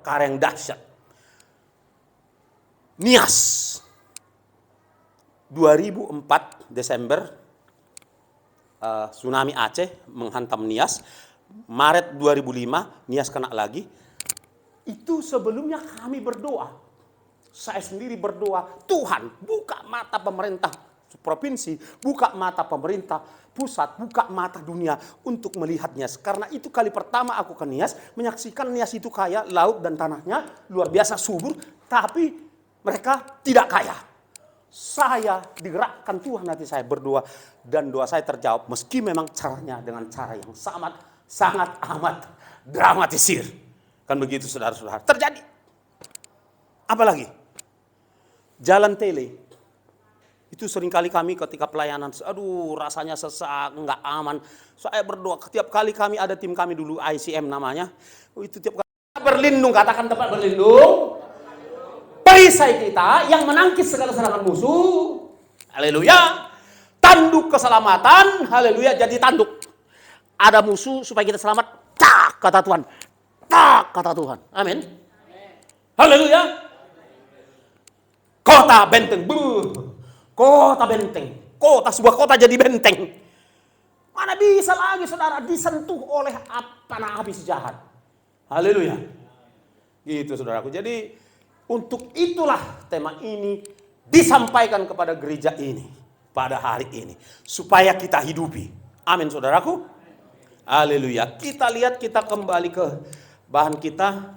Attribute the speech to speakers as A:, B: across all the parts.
A: Karya yang dahsyat. Nias. 2004 Desember tsunami Aceh menghantam Nias. Maret 2005 Nias kena lagi. Itu sebelumnya kami berdoa. Saya sendiri berdoa, Tuhan buka mata pemerintah provinsi, buka mata pemerintah pusat, buka mata dunia untuk melihat Nias. Karena itu kali pertama aku ke Nias, menyaksikan Nias itu kaya, laut dan tanahnya luar biasa subur, tapi mereka tidak kaya. Saya digerakkan Tuhan, nanti saya berdoa dan doa saya terjawab, meski memang caranya dengan cara yang sangat amat dramatisir. Kan begitu saudara-saudara. Terjadi. Apalagi? Jalan tele. Itu seringkali kami ketika pelayanan, aduh rasanya sesak, nggak aman. Saya berdoa, setiap kali kami ada tim kami dulu, ICM namanya. Itu tiap kali berlindung, katakan tempat berlindung. Perisai kita yang menangkis segala serangan musuh. Haleluya. Tanduk keselamatan, haleluya, jadi tanduk. Ada musuh supaya kita selamat, tak kata Tuhan. Tak kata Tuhan. Amin. Haleluya. Kota benteng. Kota benteng. Sebuah kota jadi benteng. Mana bisa lagi saudara disentuh oleh panah api si jahat. Haleluya. Gitu saudaraku. Jadi untuk itulah tema ini disampaikan kepada gereja ini pada hari ini. Supaya kita hidupi. Amin saudaraku. Haleluya. Kita lihat, kita kembali ke bahan kita.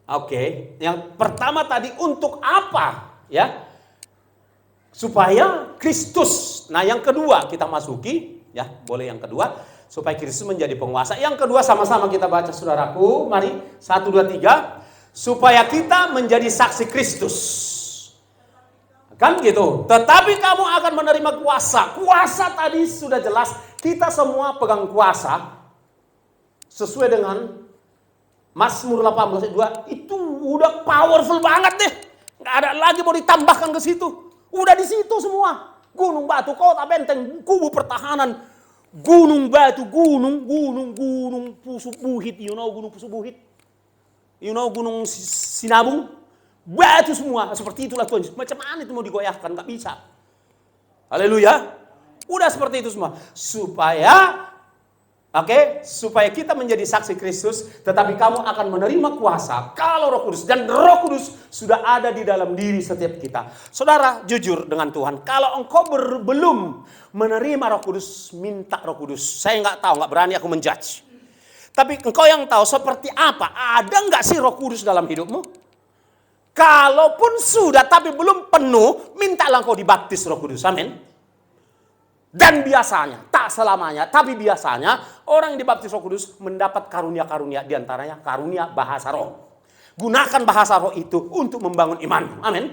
A: Oke. Yang pertama tadi untuk apa? Ya. Supaya Kristus. Nah yang kedua kita masuki. Ya boleh yang kedua. Supaya Kristus menjadi penguasa. Yang kedua sama-sama kita baca saudaraku. Mari 1, 2, 3. Supaya kita menjadi saksi Kristus. Kan gitu. Tetapi kamu akan menerima kuasa. Kuasa tadi sudah jelas. Kita semua pegang kuasa. Sesuai dengan Mazmur 18:2. Itu udah powerful banget deh. Gak ada lagi mau ditambahkan ke situ. Udah di situ semua. Gunung batu, kota benteng, kubu pertahanan. Gunung batu, gunung Pusuk Buhit. You know gunung Pusuk Buhit? You know gunung Sinabung? Batu semua. Seperti itulah Tuhan. Macam mana itu mau digoyahkan? Gak bisa. Haleluya. Udah seperti itu semua. Supaya kita menjadi saksi Kristus, tetapi kamu akan menerima kuasa kalau Roh Kudus, dan Roh Kudus sudah ada di dalam diri setiap kita. Saudara, jujur dengan Tuhan, kalau engkau belum menerima Roh Kudus, minta Roh Kudus. Saya nggak tahu, nggak berani aku menjudge. Tapi engkau yang tahu seperti apa? Ada nggak sih Roh Kudus dalam hidupmu? Kalaupun sudah tapi belum penuh, mintalah engkau dibaptis Roh Kudus. Amin. Dan biasanya, tak selamanya, tapi biasanya orang yang dibaptis Roh Kudus mendapat karunia-karunia, diantaranya karunia bahasa roh. Gunakan bahasa roh itu untuk membangun iman. Amin.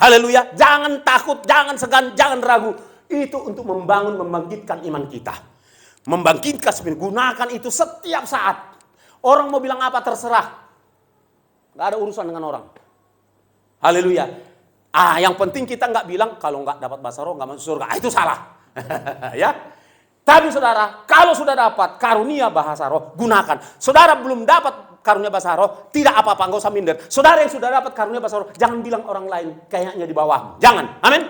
A: Haleluya. Jangan takut, jangan segan, jangan ragu. Itu untuk membangun, membangkitkan iman kita. Membangkitkan sebenarnya. Gunakan itu setiap saat. Orang mau bilang apa terserah. Gak ada urusan dengan orang. Haleluya. Yang penting kita nggak bilang kalau nggak dapat bahasa roh nggak masuk surga. Itu salah. Ya. Tapi saudara, kalau sudah dapat karunia bahasa roh, gunakan. Saudara belum dapat karunia bahasa roh, tidak apa-apa, enggak usah minder. Saudara yang sudah dapat karunia bahasa roh, jangan bilang orang lain kayaknya di bawah. Jangan. Amin.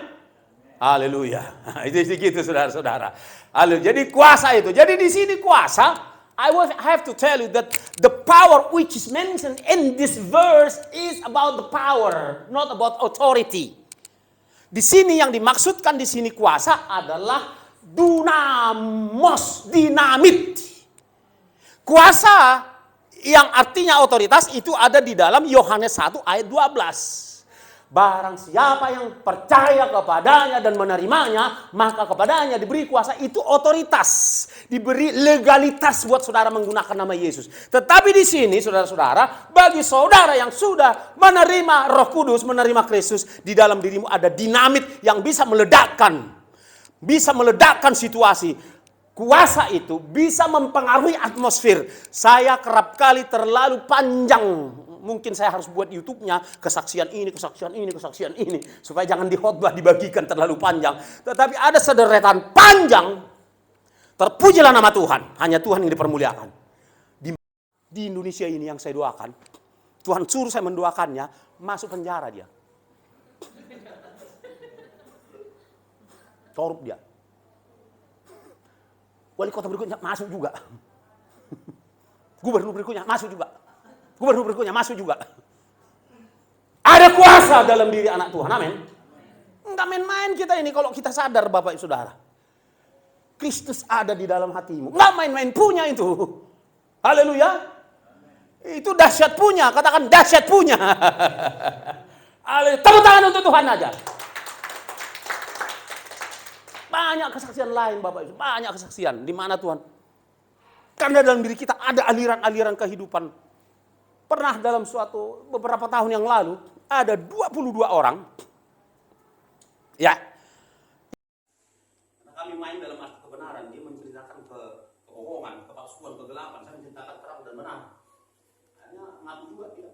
A: Haleluya. Itu gitu saudara-saudara. Haleluya. Jadi kuasa itu. Jadi di sini kuasa, I have to tell you that the power which is mentioned in this verse is about the power, not about authority. Di sini yang dimaksudkan di sini kuasa adalah dunamos, dinamit. Kuasa yang artinya otoritas itu ada di dalam Yohanes 1 ayat 12. Barang siapa yang percaya kepadanya dan menerimanya, maka kepadanya diberi kuasa, itu otoritas. Diberi legalitas buat saudara menggunakan nama Yesus. Tetapi di sini saudara-saudara, bagi saudara yang sudah menerima Roh Kudus, menerima Kristus, di dalam dirimu ada dinamit yang bisa meledakkan. Bisa meledakkan situasi. Kuasa itu bisa mempengaruhi atmosfer. Saya kerap kali terlalu panjang. Mungkin saya harus buat YouTube-nya, kesaksian ini, kesaksian ini, kesaksian ini. Supaya jangan dikhotbah, dibagikan terlalu panjang. Tetapi ada sederetan panjang. Terpujilah nama Tuhan. Hanya Tuhan yang dipermuliakan. Di Indonesia ini yang saya doakan. Tuhan suruh saya mendoakannya, masuk penjara dia. Korup dia. Wali kota berikutnya masuk juga. Gubernur berikutnya masuk juga. Gubernur berikutnya masuk juga. Ada kuasa dalam diri anak Tuhan. Amin. Enggak main-main kita ini kalau kita sadar Bapak Ibu Saudara. Kristus ada di dalam hatimu. Enggak main-main punya itu. Haleluya. Itu dahsyat punya. Katakan dahsyat punya. Haleluya. Tepuk tangan untuk Tuhan aja. Banyak kesaksian lain Bapak Ibu. Banyak kesaksian. Di mana Tuhan? Karena dalam diri kita ada aliran-aliran kehidupan. Pernah dalam beberapa tahun yang lalu, ada 22 orang. Ya. Karena kami main dalam arti kebenaran. Dia menceritakan kebohongan, kepalsuan, kegelapan. Saya menceritakan terang dan benar. Hanya ngaku juga dia.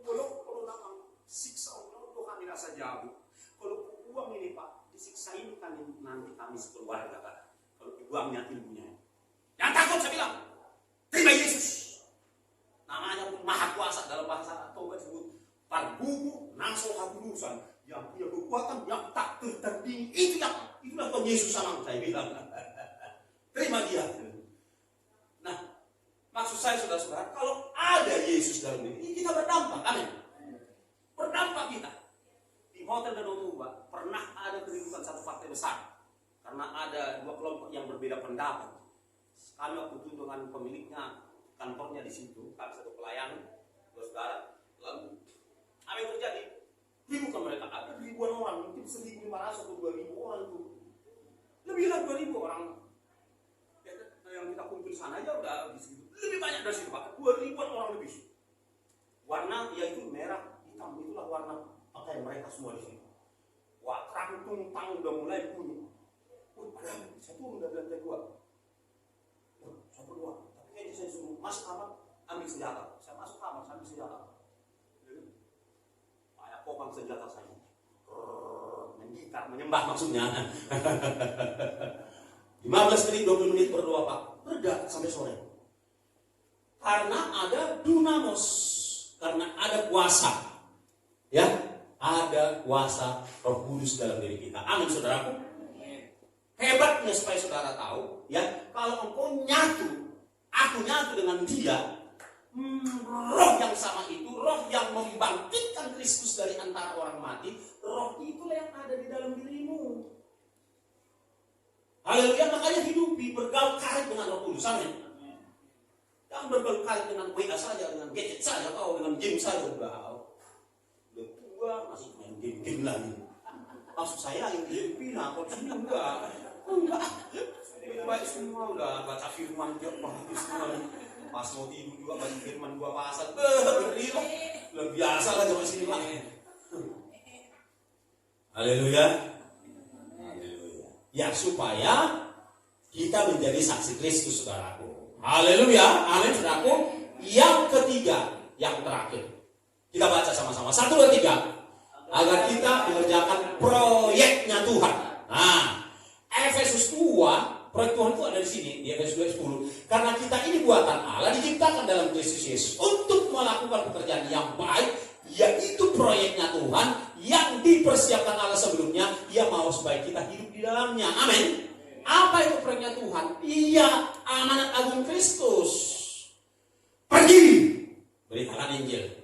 A: Bolong kalau datang siksa Allah Tuhan tidak rasa jauh. Kalau uang ini Pak, disiksa ini kan nanti kami sekeluarga Pak. Kalau uangnya ilmunya. Jangan takut saya bilang. Terima Yesus. Namanya pun maha kuasa dalam bahasa Taurat disebut Parbubu Naso Hakudusan. Yang punya kekuatan yang tak tertandingi. Itulah Tuhan Yesus sama saya bilang. Terima dia. Nah, maksud saya saudara-saudara, kalau ada Yesus dalam diri, kita berdampak. Amin. Berdampak kita. Di Hotel Danau Toba pernah ada keributan satu partai besar. Karena ada dua kelompok yang berbeda pendapat. Kami waktu itu dengan pemiliknya, kantornya di situ, kami satu pelayan, saudara. Lalu apa yang terjadi? Ribukan mereka, ada ribuan orang, mungkin 1.500 atau 2.000 orang itu. Lebih dari 2.000 orang. Ya, yang kita kumpul sana aja udah di situ. Lebih banyak dari situ Pak, 2.000-an orang lebih. Warna yaitu merah, hitam, itulah warna pakaian mereka semua di situ. Wah, terang tungtang udah mulai bunyi. Padahal saya turun dari lantai 2. Saya berdua, tapi kayaknya saya suruh masuk kamar, ambil senjata. Saya masuk kamar, saya ambil senjata. Kayak kopang senjata saya. Mengikat, menyembah maksudnya. 15 menit, 20 menit berdoa Pak. Reda sampai sore. Karena ada dunamos. Karena ada kuasa. Ya, ada kuasa Roh Kudus dalam diri kita. Amin saudaraku. Hebatnya supaya saudara tahu, ya, kalau engkau nyatu, aku nyatu dengan dia, roh yang sama itu, roh yang membangkitkan Kristus dari antara orang mati, roh itulah yang ada di dalam dirimu. Haleluya, makanya hidupi bergaul karib dengan Roh Kudus. Amin. Jangan bergaul karib dengan WA saja, dengan gadget saja, atau dengan game saja. Udah tua masih main game lagi. Maksud saya yang hidupi, nah kalau sini enggak. Baik semua udah baca firman tiap pagi semua. Pas mau tidur juga baca firman 2 pasal. Lebih biasa lah zaman sini Pak. Haleluya. Ya supaya kita menjadi saksi Kristus, saudaraku. Haleluya, amin, saudaraku. Yang ketiga, yang terakhir, kita baca sama-sama 1, 2, 3. Agar kita mengerjakan proyeknya Tuhan. Nah, Efesus 2, proyek Tuhan itu ada di sini, di Efesus 2:10. Karena kita ini buatan Allah, diciptakan dalam Kristus Yesus untuk melakukan pekerjaan yang baik, yaitu proyeknya Tuhan yang dipersiapkan Allah sebelumnya. Ia mau supaya kita hidup di dalamnya. Amin. Apa itu proyeknya Tuhan? Iya, amanat agung Kristus. Pergi, beritakan Injil.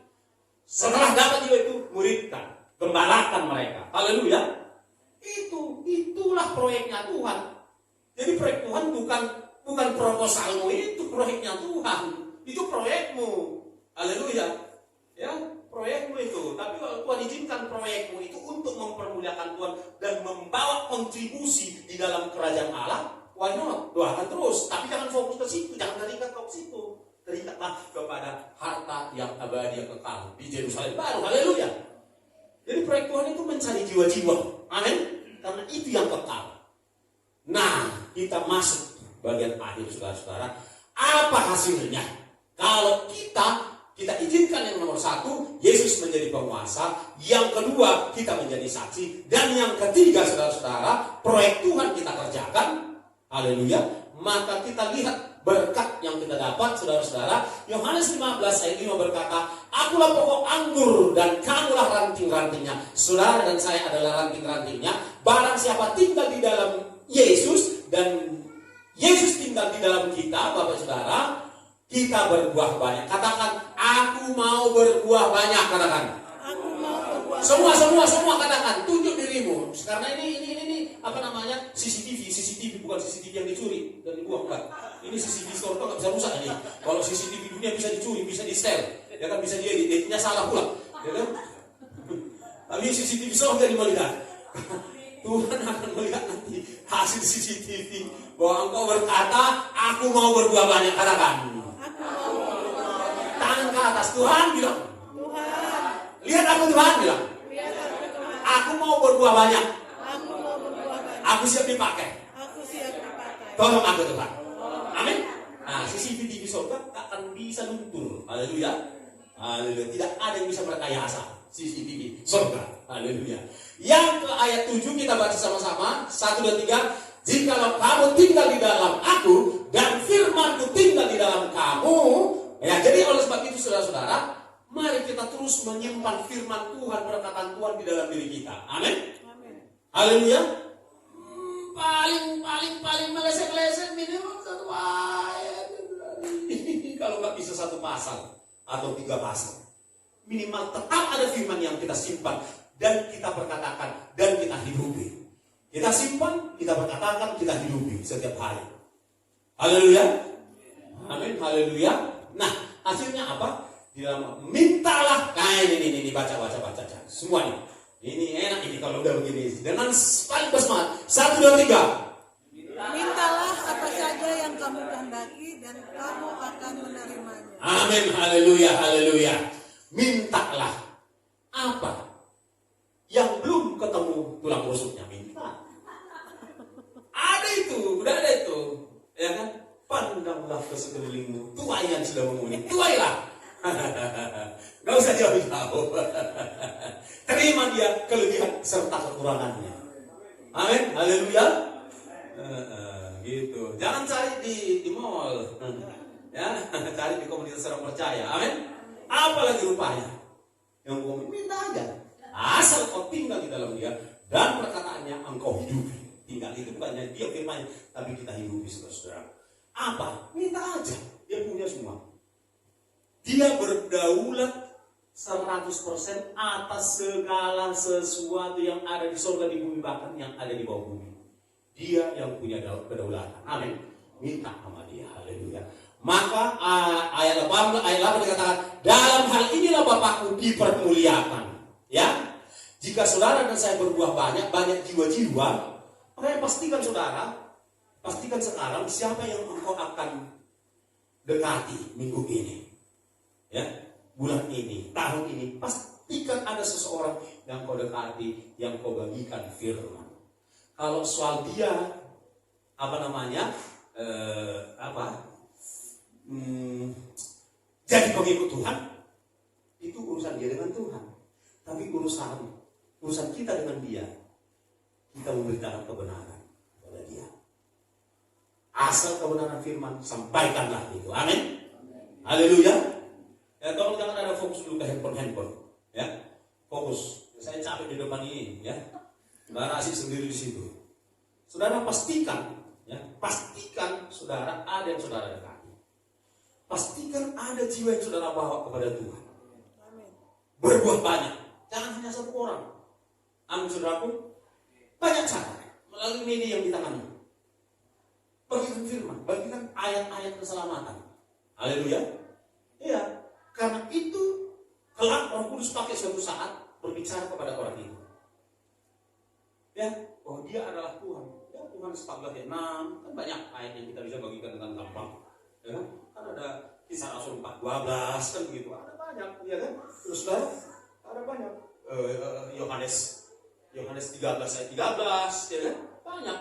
A: Setelah dapat jiwa itu, muridkan, gembalakan mereka. Haleluya. Itulah proyeknya Tuhan. Jadi proyek Tuhan bukan proposalmu, itu proyeknya Tuhan. Itu proyekmu. Haleluya. Ya, proyekmu itu. Tapi kalau Tuhan izinkan proyekmu itu untuk mempermuliakan Tuhan dan membawa kontribusi di dalam kerajaan Allah, why not? Doakan terus. Tapi jangan fokus ke situ, jangan terikat ke situ. Terikatlah kepada harta yang abadi yang kekal di Yerusalem baru. Haleluya. Jadi proyek Tuhan itu mencari jiwa-jiwa. Amin. Karena itu yang kekal. Nah, kita masuk bagian akhir, saudara-saudara. Apa hasilnya? Kalau kita izinkan yang nomor 1, Yesus menjadi penguasa. Yang kedua, kita menjadi saksi. Dan yang ketiga, saudara-saudara, proyek Tuhan kita kerjakan. Haleluya. Maka kita lihat berkat yang kita dapat, saudara-saudara. Yohanes 15 ayat 5 berkata, akulah pokok anggur dan kamulah ranting-rantingnya. Saudara dan saya adalah ranting-rantingnya. Barang siapa tinggal di dalam Yesus dan Yesus tinggal di dalam kita, Bapak Saudara, kita berbuah banyak. Katakan, aku mau berbuah banyak. Katakan, aku mau berbuah. Semua katakan, tunjuk dirimu. Karena ini apa namanya? CCTV bukan CCTV yang dicuri dan dibuang, enggak. Ini CCTV store nggak bisa rusak ini. Kalau CCTV dunia bisa dicuri, bisa di sell, ya kan, bisa dieditnya salah pula, ya kan? Tapi CCTV store nggak dimelihat. Tuhan akan melihat nanti hasil CCTV bahwa engkau berkata, aku mau berbuah banyak. Katakan, tangan ke atas. Tuhan bilang, lihat aku. Tuhan bilang, aku mau berbuah banyak. Aku siap dipakai. Tolong aku Tuhan. Amin. Nah, CCTV surga akan bisa luntur. Haleluya. Haleluya. Tidak ada yang bisa berkayasa CCTV surga. Haleluya. Yang ke ayat 7 kita baca sama-sama. 1, 2, 3. Jikalau kamu tinggal di dalam aku dan firmanku tinggal di dalam kamu. Ya, jadi oleh sebab itu saudara-saudara, mari kita terus menyimpan firman Tuhan, perkataan Tuhan di dalam diri kita. Amin. Haleluya. Paling meleset minimum 1 ayat. Kalau nggak bisa 1 pasal atau 3 pasal, minimal tetap ada firman yang kita simpan dan kita perkatakan dan kita hidupi. Kita simpan, kita perkatakan, kita hidupi setiap hari. Haleluya. Amin. Haleluya. Nah, hasilnya apa? Di dalam mintalah. Nah, ini baca semua nih. Ini enak ini kalau udah begini. Dengan paling bersemangat. 1, 2, 3.
B: Mintalah apa saja yang kamu kehendaki dan kamu akan menerimanya.
A: Amin. Haleluya. Haleluya. Mintalah. Apa? Yang belum ketemu tulang rusuknya, minta. Ada itu, udah ada itu. Ya kan? Pandanglah ke sekelilingmu. Tuai yang sudah menguning. Tuailah. Gak usah jauh-jauh. Terima dia kelebihan serta kekurangannya. Amin. Haleluya. Gitu. Jangan cari di mall. Ya, cari di komunitas orang percaya. Amin. Apalagi rupanya. Yang kau minta aja. Asal kau tinggal di dalam dia dan perkataannya engkau hidupi. Tinggal itu bukannya dia firman, tapi kita hidupi, saudara-saudara. Apa? Minta aja. Dia punya semua. Dia berdaulat 100% atas segala sesuatu yang ada di surga, di bumi, bahkan yang ada di bawah bumi. Dia yang punya kedaulatan. Amin. Minta sama dia. Haleluya. Maka ayat 8 dikatakan, dalam hal inilah Bapakku dipermuliakan. Ya, jika saudara dan saya berbuah banyak jiwa-jiwa, makanya pastikan sekarang siapa yang engkau akan dekati minggu ini, ya, bulan ini, tahun ini. Pastikan ada seseorang yang kau dekati, yang kau bagikan firman. Kalau soal dia jadi pengikut Tuhan, itu urusan dia dengan Tuhan. Tapi urusan kita dengan dia, kita memberitakan kebenaran kepada dia. Asal kebenaran firman, sampaikanlah itu. Amin. Haleluya. Ya, tolong jangan ada fokus dulu ke handphone. Ya, fokus. Saya capek di depan ini. Ya, saudara asik sendiri di situ. Saudara pastikan saudara ada yang saudara dekati. Pastikan ada jiwa yang saudara bawa kepada Tuhan. Berbuah banyak. Jangan hanya satu orang. Amin, saudaraku. Banyak cara melalui media yang di tanganmu. Bagikan firman, bagikan ayat-ayat keselamatan. Haleluya. Iya, karena itu kelak Roh Kudus pakai suatu saat berbicara kepada orang itu. Ya, bahwa dia adalah Tuhan. Ya, Tuhan 14:6 kan banyak ayat yang kita bisa bagikan dengan gampang. Ya kan? Kan ada Kisah Rasul 4:12 kan begitu. Ada banyak, ya kan? Terus ada banyak. Yohanes 13:13, ya kan? Banyak.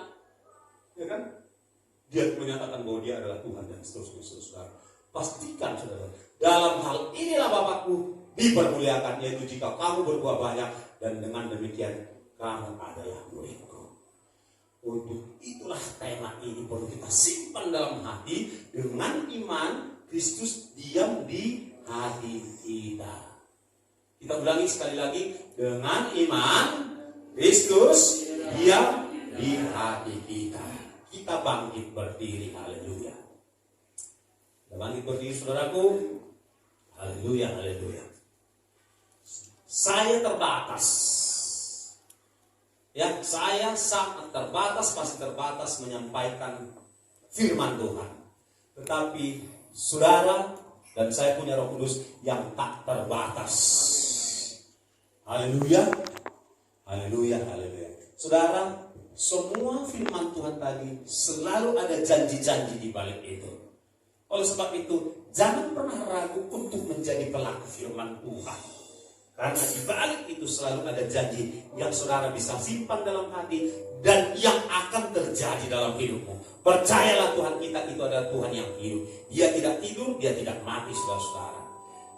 A: Ya kan? Dia menyatakan bahwa dia adalah Tuhan dan seterusnya. Pastikan saudara, dalam hal inilah Bapakku dipermuliakan, yaitu jika kamu berbuah banyak, dan dengan demikian kamu adalah muridku. Untuk itulah tema ini perlu kita simpan dalam hati. Dengan iman Kristus diam di hati kita. Kita ulangi sekali lagi, dengan iman Kristus diam di hati kita. Kita bangkit berdiri, haleluya. Kita bangkit berdiri, saudaraku. Haleluya, haleluya. Saya terbatas. Ya, saya sangat terbatas, pasti terbatas menyampaikan firman Tuhan. Tetapi saudara dan saya punya Roh Kudus yang tak terbatas. Haleluya. Haleluya, haleluya. Saudara, semua firman Tuhan tadi selalu ada janji-janji di balik itu. Oleh sebab itu, jangan pernah ragu untuk menjadi pelaku firman Tuhan. Karena di balik itu selalu ada janji yang saudara bisa simpan dalam hati dan yang akan terjadi dalam hidupmu. Percayalah, Tuhan kita itu adalah Tuhan yang hidup. Dia tidak tidur, dia tidak mati, saudara-saudara.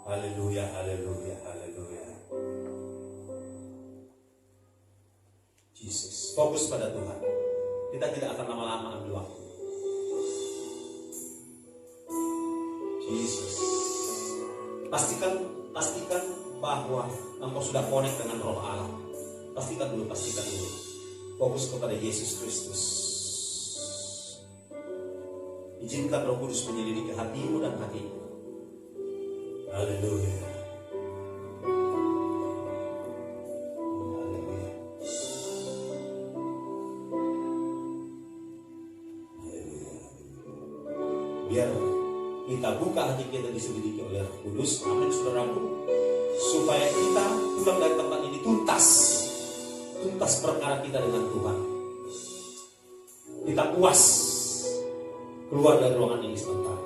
A: Haleluya, haleluya, haleluya. Jesus, fokus pada Tuhan. Kita tidak akan lama-lama ambil waktu. Jesus, pastikan bahwa engkau sudah connect dengan Roh Allah. Pastikan dulu. Fokus kepada Yesus Kristus. Izinkan Roh Kudus menyelidiki hatimu dan hatiku. Haleluya. Biar kita buka hati kita diselidiki oleh Roh Kudus. Amin, saudaraku. Supaya kita pulang dari tempat ini tuntas perkara kita dengan Tuhan. Kita puas keluar dari ruangan ini sebentar.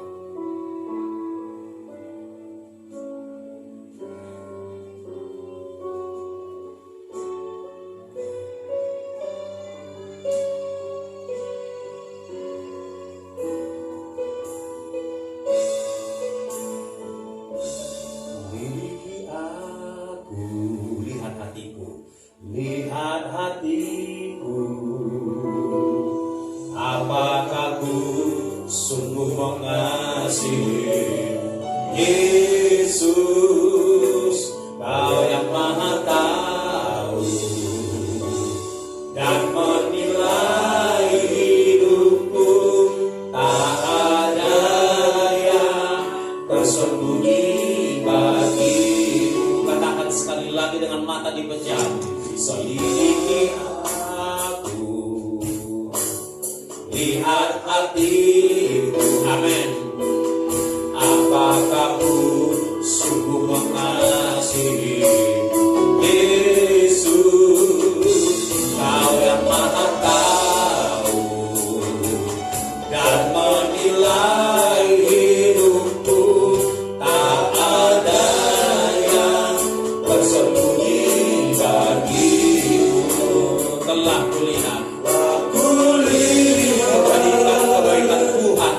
C: hatiku. Amin. Apakah ku sungguh mengasihi Yesus, Kau yang Maha tahu dan menilai hidupku, tak ada yang tersembunyi bagimu. Telah kulihat kebaikan Tuhan,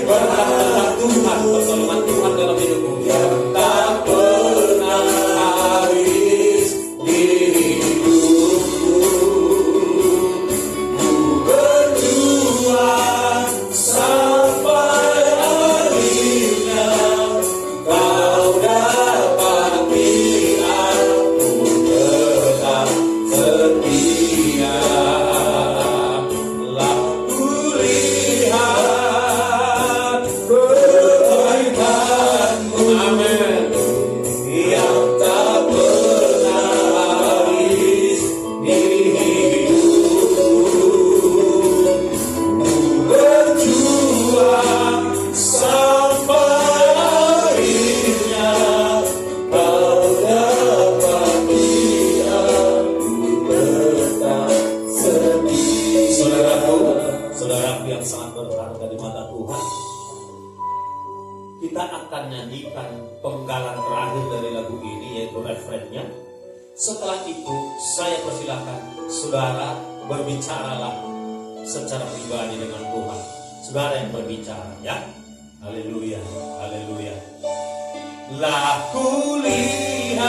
C: berkat Tuhan, pertolongan Tuhan dalam hidupku yang tak pernah habis di hidupku. Ku berjuang sampai akhirnya Kau dapati aku tetap setia. Lah kulihat kebaikan-Mu, amin, yang tak pernah habis di hidupku. Ku berjuang sampai akhirnya Kau dapati aku tetap setia. Saudaraku yang sangat berharga di mata Tuhan, kita akan nyanyikan penggalan terakhir dari lagu ini, yaitu refrennya. Setelah itu saya persilakan saudara berbicaralah secara pribadi dengan Tuhan. Saudara yang berbicara, ya. Haleluya, haleluya. Lah kulihat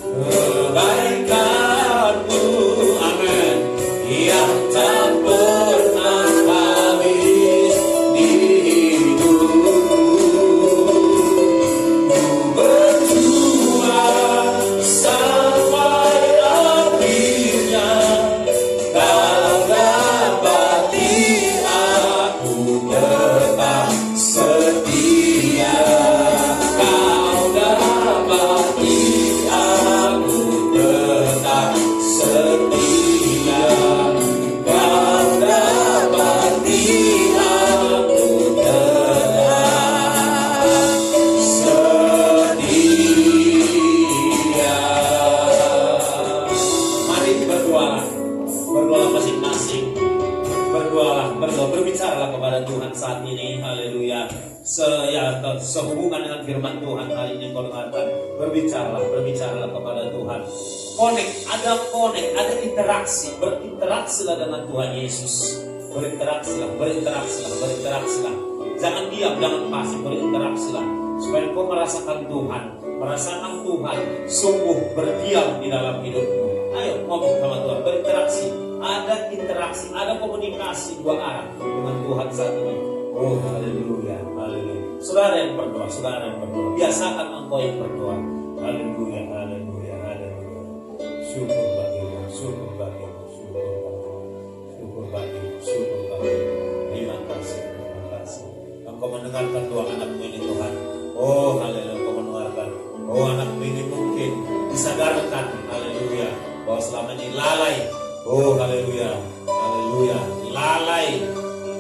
C: kebaikan-Mu, amin, yang tak pernah habis di hidupku. Ku berjuang sampai akhirnya Kau dapati aku tetap setia. Kau dapati aku tetap setia. Kau dapati aku tetap setia. Mari berdoa masing-masing. Berdoalah, berbicaralah kepada Tuhan saat ini. Haleluya. Sehubungan dengan firman Tuhan hari ini kau dengarkan. Berbicaralah kepada Tuhan. Ada interaksi. Berinteraksilah dengan Tuhan Yesus. Berinteraksilah. Jangan diam, jangan pasif, berinteraksilah. Supaya kau merasakan Tuhan sungguh berdiam di dalam hidupmu. Ayo ngomong sama Tuhan, berinteraksi. Ada interaksi, ada komunikasi dua arah dengan Tuhan saat ini. Oh haleluya, haleluya. Saudara yang berdoa, biasakan engkau yang berdoa. Haleluya, haleluya, haleluya. Syukur bagimu. Terima kasih. Engkau mendengarkan doa anakmu ini Tuhan. Oh haleluya, engkau mendengarkan. Oh anakmu ini mungkin disadarkan, haleluya, bahwa selama ini lalai. Oh haleluya, lalai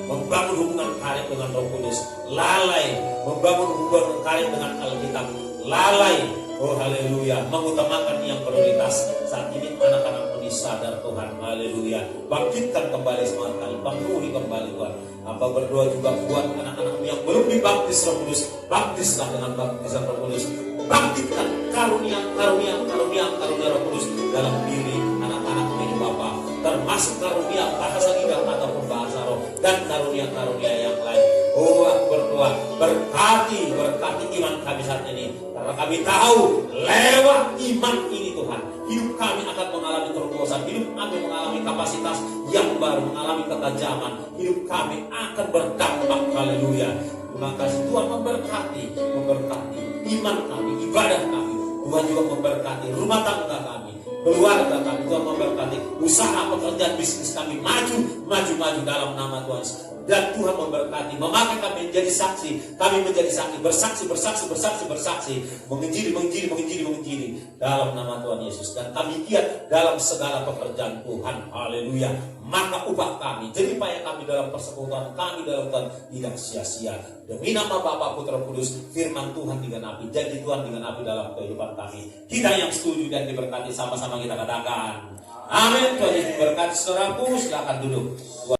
C: membangun hubungan karib dengan Roh Kudus, lalai membangun hubungan karib dengan Alkitab, lalai, oh haleluya, mengutamakan yang prioritas. Saat ini anak-anakmu disadar Tuhan, haleluya, bangkitkan kembali semangat kali, penuhi kembali Tuhan. Hamba berdoa juga buat anak-anakmu yang belum dibaptis Roh Kudus, baptislah dengan baptisan Roh Kudus, bangkitkan karunia Roh Kudus dalam diri anak-anakmu ini Bapa, termasuk karunia bahasa lidah ataupun bahasa roh dan karunia-karunia yang lain. Oh aku berdoa, berkati iman kami saat ini, karena kami tahu lewat iman ini Tuhan, hidup kami akan mengalami terobosan, hidup kami mengalami kapasitas yang baru, mengalami ketajaman, hidup kami akan berdampak. Haleluya. Terima kasih Tuhan, memberkati iman kami, ibadah kami. Tuhan juga memberkati rumah tangga kami, keluarga kami. Tuhan memberkati usaha, pekerjaan, bisnis kami maju dalam nama Tuhan. dan Tuhan memberkati, memakai kami menjadi saksi, bersaksi, menginjili dalam nama Tuhan Yesus, dan kami giat dalam segala pekerjaan Tuhan. Haleluya. Maka upah kami, jerih payah kami dalam persekutuan kami dalam Tuhan tidak sia-sia. Demi nama Bapa, Putra, Kudus, firman Tuhan digenapi, janji Tuhan digenapi dalam kehidupan kami. Kita yang setuju dan diberkati, sama-sama kita katakan amin. Tuhan Yesus berkati. Saudaraku, silakan duduk.